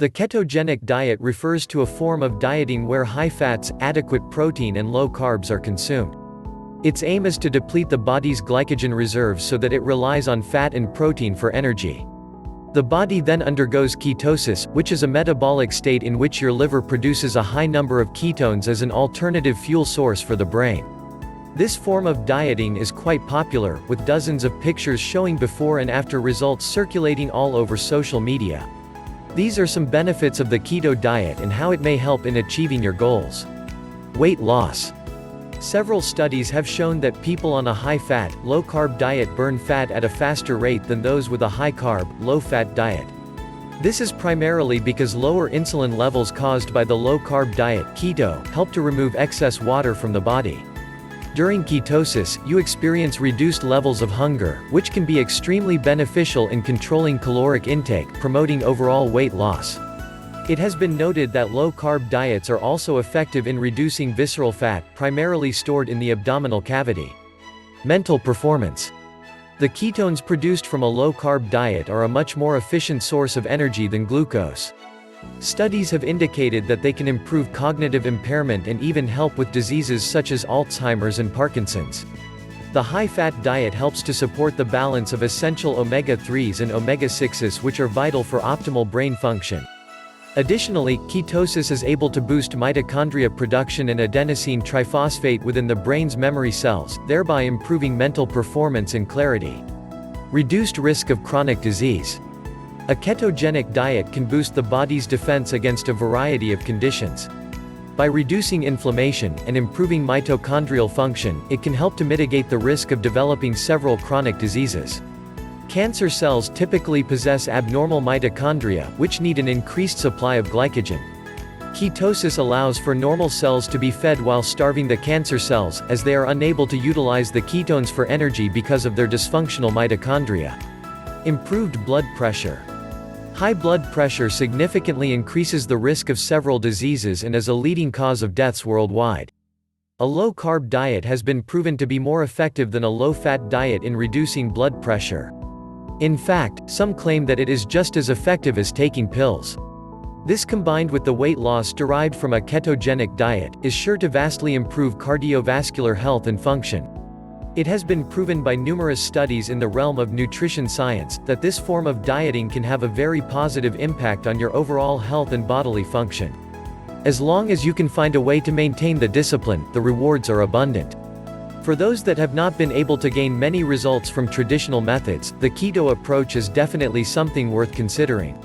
The ketogenic diet refers to a form of dieting where high fats, adequate protein and low carbs are consumed. Its aim is to deplete the body's glycogen reserves so that it relies on fat and protein for energy. The body then undergoes ketosis, which is a metabolic state in which your liver produces a high number of ketones as an alternative fuel source for the brain. This form of dieting is quite popular, with dozens of pictures showing before and after results circulating all over social media. These are some benefits of the keto diet and how it may help in achieving your goals. Weight loss. Several studies have shown that people on a high-fat, low-carb diet burn fat at a faster rate than those with a high-carb, low-fat diet. This is primarily because lower insulin levels caused by the low-carb diet, keto, help to remove excess water from the body. During ketosis, you experience reduced levels of hunger, which can be extremely beneficial in controlling caloric intake, promoting overall weight loss. It has been noted that low-carb diets are also effective in reducing visceral fat, primarily stored in the abdominal cavity. Mental performance. The ketones produced from a low-carb diet are a much more efficient source of energy than glucose. Studies have indicated that they can improve cognitive impairment and even help with diseases such as Alzheimer's and Parkinson's. The high-fat diet helps to support the balance of essential omega-3s and omega-6s, which are vital for optimal brain function. Additionally, ketosis is able to boost mitochondria production and adenosine triphosphate within the brain's memory cells, thereby improving mental performance and clarity. Reduced risk of chronic disease. A ketogenic diet can boost the body's defense against a variety of conditions. By reducing inflammation and improving mitochondrial function, it can help to mitigate the risk of developing several chronic diseases. Cancer cells typically possess abnormal mitochondria, which need an increased supply of glycogen. Ketosis allows for normal cells to be fed while starving the cancer cells, as they are unable to utilize the ketones for energy because of their dysfunctional mitochondria. Improved blood pressure. High blood pressure significantly increases the risk of several diseases and is a leading cause of deaths worldwide. A low-carb diet has been proven to be more effective than a low-fat diet in reducing blood pressure. In fact, some claim that it is just as effective as taking pills. This, combined with the weight loss derived from a ketogenic diet, is sure to vastly improve cardiovascular health and function. It has been proven by numerous studies in the realm of nutrition science, that this form of dieting can have a very positive impact on your overall health and bodily function. As long as you can find a way to maintain the discipline, the rewards are abundant. For those that have not been able to gain many results from traditional methods, the keto approach is definitely something worth considering.